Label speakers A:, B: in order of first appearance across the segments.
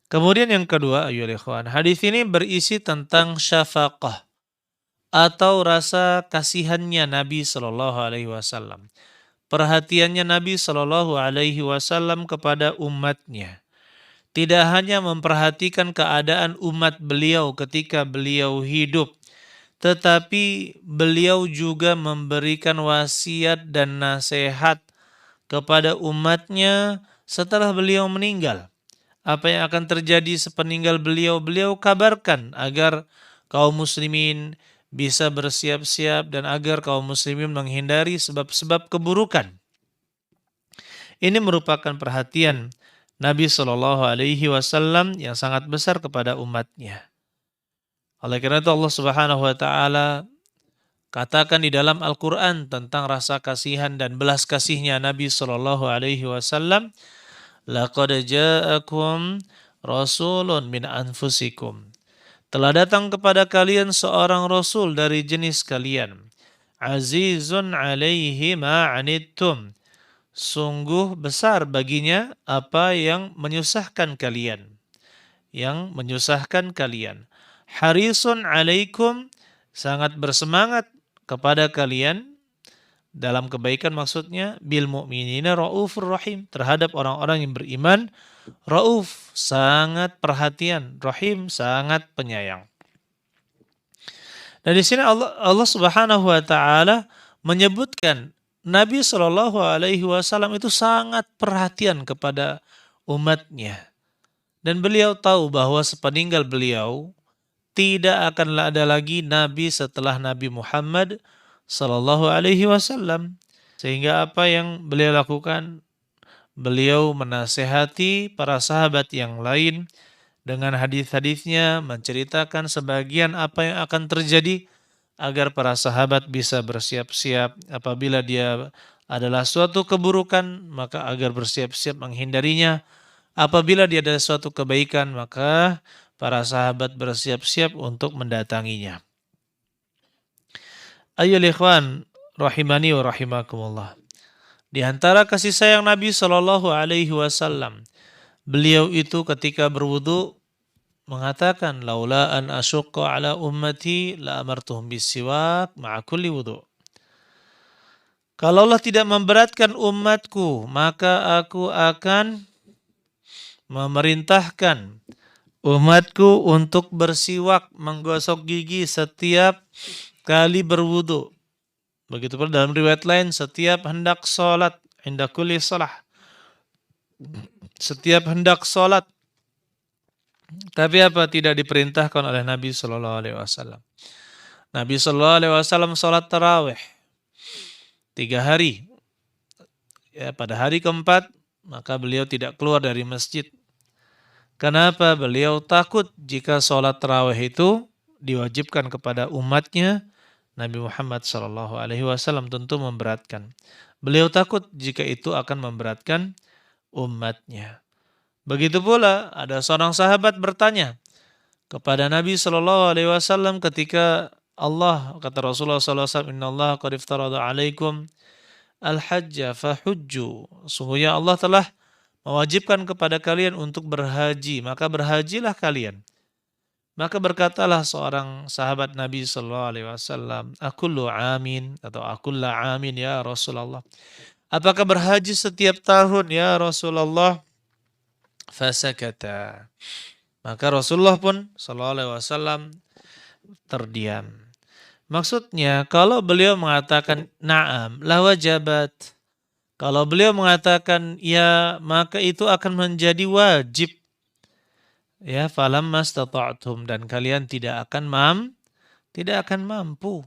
A: Kemudian yang kedua, ayyuhal ikhwan, hadis ini berisi tentang syafaqah atau rasa kasihannya Nabi Shallallahu Alaihi Wasallam. Perhatiannya Nabi Shallallahu Alaihi Wasallam kepada umatnya. Tidak hanya memperhatikan keadaan umat beliau ketika beliau hidup, tetapi beliau juga memberikan wasiat dan nasihat kepada umatnya setelah beliau meninggal. Apa yang akan terjadi sepeninggal beliau, beliau kabarkan agar kaum muslimin bisa bersiap-siap dan agar kaum muslimin menghindari sebab-sebab keburukan. Ini merupakan perhatian Nabi Shallallahu Alaihi Wasallam yang sangat besar kepada umatnya. Oleh karena itu Allah Subhanahu Wa Taala katakan di dalam Al-Quran tentang rasa kasihan dan belas kasihnya Nabi Shallallahu Alaihi Wasallam, laqad ja'akum rasulun min anfusikum. Telah datang kepada kalian seorang rasul dari jenis kalian. Azizun alaihi ma anittum. Sungguh besar baginya apa yang menyusahkan kalian. Yang menyusahkan kalian. Harisun alaikum, sangat bersemangat kepada kalian dalam kebaikan, maksudnya bil mu'minina raufur rahim, terhadap orang-orang yang beriman. Rauf, sangat perhatian, rahim, sangat penyayang. Dan di sini Allah Subhanahu wa taala menyebutkan Nabi Shallallahu alaihi wasallam itu sangat perhatian kepada umatnya. Dan beliau tahu bahwa sepeninggal beliau tidak akan ada lagi nabi setelah Nabi Muhammad Sallallahu Alaihi Wasallam. Sehingga apa yang beliau lakukan? Beliau menasehati para sahabat yang lain dengan hadis-hadisnya, menceritakan sebagian apa yang akan terjadi agar para sahabat bisa bersiap-siap apabila dia adalah suatu keburukan, maka agar bersiap-siap menghindarinya. Apabila dia ada suatu kebaikan, maka para sahabat bersiap-siap untuk mendatanginya. Ayyuhal ikhwan, rahimani wa rahimakumullah. Di antara kasih sayang Nabi Shallallahu Alaihi Wasallam, beliau itu ketika berwudu mengatakan, laula an asyqa ala ummati la amartuhum bisiwak ma'a kulli wudu. Kalau Allah tidak memberatkan umatku, maka aku akan memerintahkan umatku untuk bersiwak, menggosok gigi setiap kali berwudu. Begitu pula dalam riwayat lain, setiap hendak sholat, inda kulli salah, setiap hendak sholat. Tapi apa tidak diperintahkan oleh Nabi Shallallahu Alaihi Wasallam? Nabi Shallallahu Alaihi Wasallam sholat tarawih 3 hari. Ya, pada hari keempat maka beliau tidak keluar dari masjid. Kenapa? Beliau takut jika sholat tarawih itu diwajibkan kepada umatnya, Nabi Muhammad Shallallahu Alaihi Wasallam tentu memberatkan. Beliau takut jika itu akan memberatkan umatnya. Begitu pula ada seorang sahabat bertanya kepada Nabi Shallallahu Alaihi Wasallam ketika Allah, kata Rasulullah Sallallahu Alaihi Wasallam, Inna Allah qad iftarada alaikum al-hajja fahujju. Sungguhnya Allah telah mewajibkan kepada kalian untuk berhaji, maka berhajilah kalian. Maka berkatalah seorang sahabat Nabi Sallallahu Alaihi Wasallam, akullu amin atau akulla amin ya Rasulullah. Apakah berhaji setiap tahun ya Rasulullah? Fasakata. Maka Rasulullah pun Sallallahu Alaihi Wasallam terdiam. Maksudnya kalau beliau mengatakan na'am la wajabat. Kalau beliau mengatakan ya, maka itu akan menjadi wajib. Ya, falamma stata'tum, dan kalian tidak akan mampu.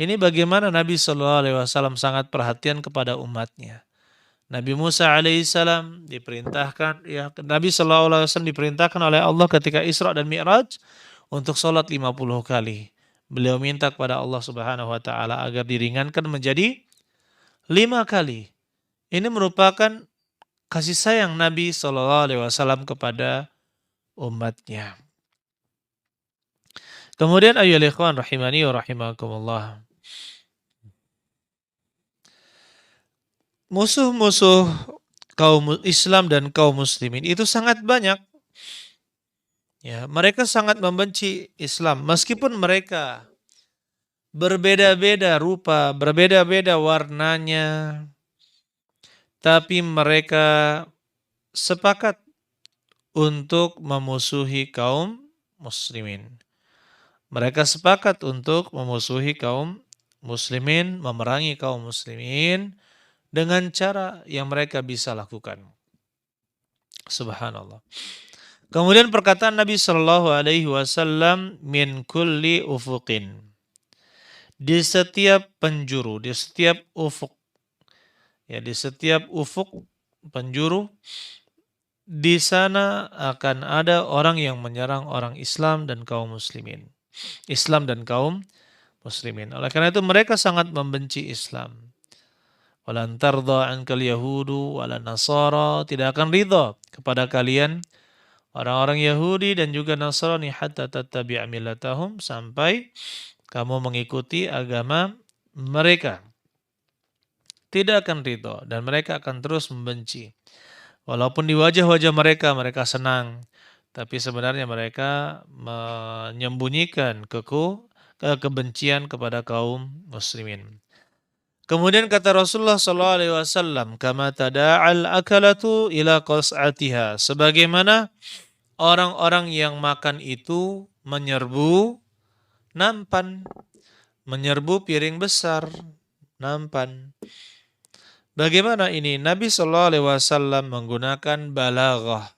A: Ini bagaimana Nabi Shallallahu Alaihi Wasallam sangat perhatian kepada umatnya. Nabi Musa alaihissalam diperintahkan, ya Nabi Shallallahu Alaihi Wasallam diperintahkan oleh Allah ketika Isra dan Mi'raj untuk sholat 50 kali. Beliau minta kepada Allah Subhanahu Wa Taala agar diringankan menjadi 5 kali. Ini merupakan kasih sayang Nabi Shallallahu Alaihi Wasallam kepada umatnya. Kemudian ayyuhal ikhwan rahimani wa rahimakumullah. Musuh-musuh kaum Islam dan kaum muslimin itu sangat banyak. Ya, mereka sangat membenci Islam meskipun mereka berbeda-beda rupa, berbeda-beda warnanya, tapi mereka sepakat untuk memusuhi kaum muslimin. Mereka sepakat untuk memusuhi kaum muslimin, memerangi kaum muslimin dengan cara yang mereka bisa lakukan. Subhanallah. Kemudian perkataan Nabi Shallallahu Alaihi Wasallam min kulli ufuqin, di setiap penjuru, di setiap ufuk, ya di setiap ufuk penjuru, di sana akan ada orang yang menyerang orang Islam dan kaum muslimin. Islam dan kaum muslimin. Oleh karena itu mereka sangat membenci Islam. Walan tardha ankal yahudu wala nasara, tidak akan ridha kepada kalian orang-orang Yahudi dan juga Nasrani hatta tattabi'a millatahum, sampai kamu mengikuti agama mereka. Tidak akan ridha dan mereka akan terus membenci. Walaupun di wajah-wajah mereka mereka senang, tapi sebenarnya mereka menyembunyikan kebencian kepada kaum muslimin. Kemudian kata Rasulullah SAW, kama tada'al akalatu ila qas'atiha, sebagaimana orang-orang yang makan itu menyerbu nampan, menyerbu piring besar, nampan. Bagaimana ini? Nabi SAW menggunakan balaghah,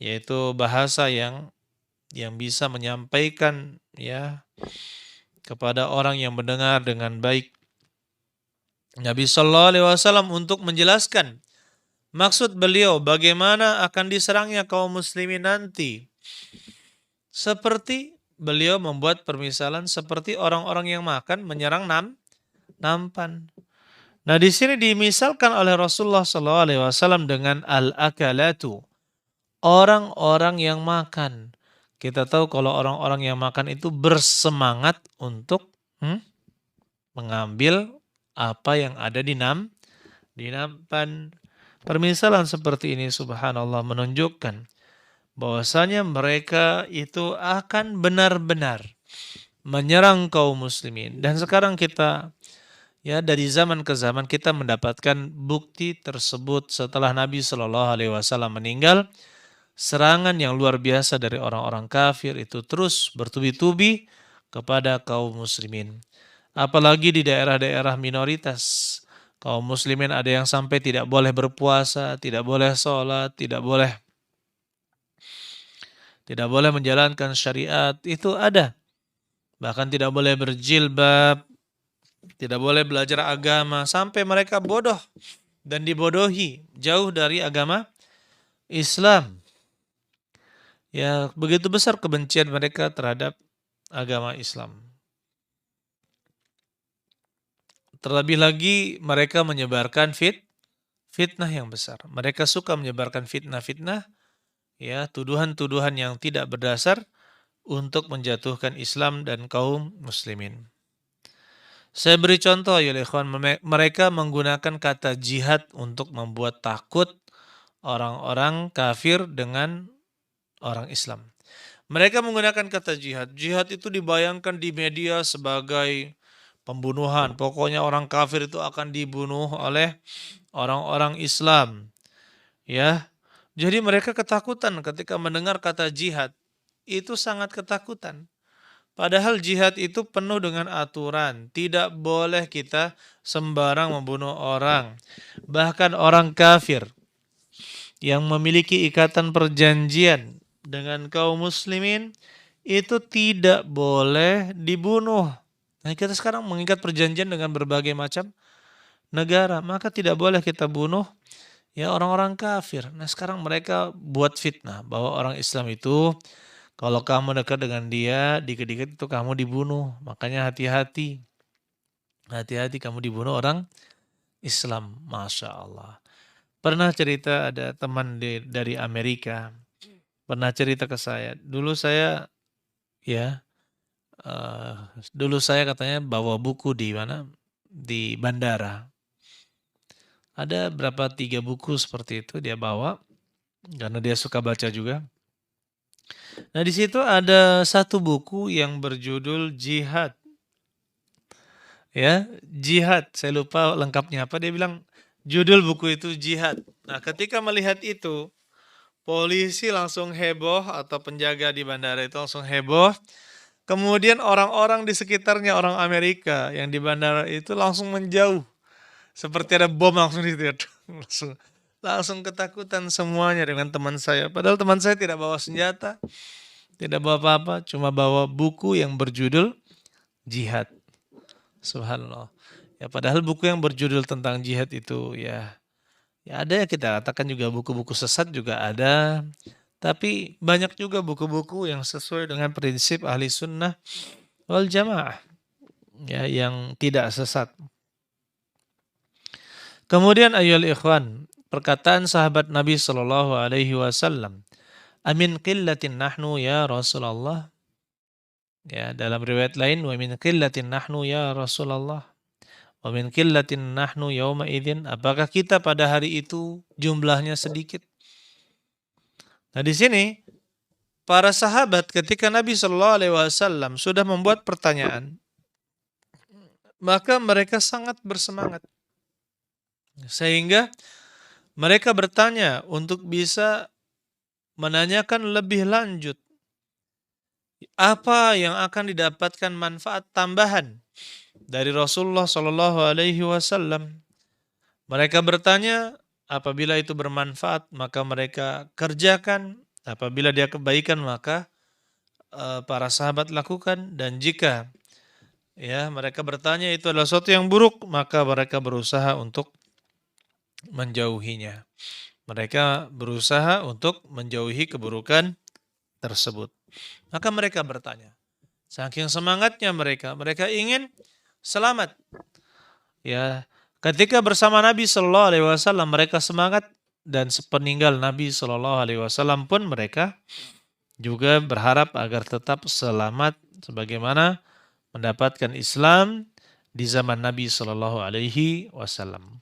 A: yaitu bahasa yang bisa menyampaikan ya kepada orang yang mendengar dengan baik. Nabi SAW untuk menjelaskan maksud beliau bagaimana akan diserangnya kaum muslimin nanti. Seperti beliau membuat permisalan seperti orang-orang yang makan menyerang nampan. Nah, di sini dimisalkan oleh Rasulullah SAW dengan al-akalatu, orang-orang yang makan. Kita tahu kalau orang-orang yang makan itu bersemangat untuk mengambil apa yang ada di nampan. Permisalan seperti ini subhanallah menunjukkan bahwasanya mereka itu akan benar-benar menyerang kaum muslimin. Dan sekarang kita ya dari zaman ke zaman kita mendapatkan bukti tersebut setelah Nabi Shallallahu Alaihi Wasallam meninggal. Serangan yang luar biasa dari orang-orang kafir itu terus bertubi-tubi kepada kaum muslimin. Apalagi di daerah-daerah minoritas. Kaum muslimin ada yang sampai tidak boleh berpuasa, tidak boleh sholat, tidak boleh menjalankan syariat, itu ada. Bahkan tidak boleh berjilbab, tidak boleh belajar agama, sampai mereka bodoh dan dibodohi, jauh dari agama Islam. Ya, begitu besar kebencian mereka terhadap agama Islam. Terlebih lagi mereka menyebarkan fitnah yang besar. Mereka suka menyebarkan fitnah-fitnah, ya, tuduhan-tuduhan yang tidak berdasar untuk menjatuhkan Islam dan kaum muslimin. Saya beri contoh ya ikhwan, mereka menggunakan kata jihad untuk membuat takut orang-orang kafir dengan orang Islam. Mereka menggunakan kata jihad. Jihad itu dibayangkan di media sebagai pembunuhan. Pokoknya orang kafir itu akan dibunuh oleh orang-orang Islam. Ya. Jadi mereka ketakutan ketika mendengar kata jihad. Itu sangat ketakutan. Padahal jihad itu penuh dengan aturan. Tidak boleh kita sembarang membunuh orang. Bahkan orang kafir yang memiliki ikatan perjanjian dengan kaum muslimin itu tidak boleh dibunuh. Nah, kita sekarang mengikat perjanjian dengan berbagai macam negara, maka tidak boleh kita bunuh ya orang-orang kafir. Nah, sekarang mereka buat fitnah bahwa orang Islam itu kalau kamu dekat dengan dia, dikit-dikit itu kamu dibunuh. Makanya hati-hati. Hati-hati kamu dibunuh orang Islam. Masya Allah. Pernah cerita ada teman dari Amerika. Pernah cerita ke saya. Ya, eh, dulu saya katanya bawa buku di mana? Di bandara. Ada berapa 3 buku seperti itu dia bawa. Karena dia suka baca juga. Nah, di situ ada satu buku yang berjudul Jihad. Ya, Jihad. Saya lupa lengkapnya apa. Dia bilang judul buku itu Jihad. Nah, ketika melihat itu, polisi langsung heboh atau penjaga di bandara itu langsung heboh. Kemudian orang-orang di sekitarnya, orang Amerika yang di bandara itu langsung menjauh. Seperti ada bom langsung di situ. Langsung, langsung ketakutan semuanya dengan teman saya. Padahal teman saya tidak bawa senjata, tidak bawa apa-apa, cuma bawa buku yang berjudul Jihad. Subhanallah. Ya padahal buku yang berjudul tentang jihad itu ya ada ya kita katakan juga buku-buku sesat juga ada. Tapi banyak juga buku-buku yang sesuai dengan prinsip ahli sunnah wal jamaah. Ya, yang tidak sesat. Kemudian ayyuhal ikhwan, perkataan sahabat Nabi Shallallahu alaihi wasallam, "Amin qillatin nahnu ya Rasulullah." Ya, dalam riwayat lain, "Wa min qillatin nahnu ya Rasulullah." Wa min qillatin nahnu yauma idzin. Apakah kita pada hari itu jumlahnya sedikit? Nah, di sini para sahabat ketika Nabi Shallallahu alaihi wasallam sudah membuat pertanyaan, maka mereka sangat bersemangat. Sehingga mereka bertanya untuk bisa menanyakan lebih lanjut apa yang akan didapatkan manfaat tambahan dari Rasulullah Shallallahu alaihi wasallam. Mereka bertanya, apabila itu bermanfaat maka mereka kerjakan, apabila dia kebaikan maka para sahabat lakukan, dan jika ya mereka bertanya itu adalah sesuatu yang buruk maka mereka berusaha untuk menjauhinya. Mereka berusaha untuk menjauhi keburukan tersebut. Maka mereka bertanya. Saking semangatnya mereka ingin selamat. Ya, ketika bersama Nabi Shallallahu alaihi wasallam mereka semangat, dan sepeninggal Nabi Shallallahu alaihi wasallam pun mereka juga berharap agar tetap selamat sebagaimana mendapatkan Islam di zaman Nabi Shallallahu alaihi wasallam.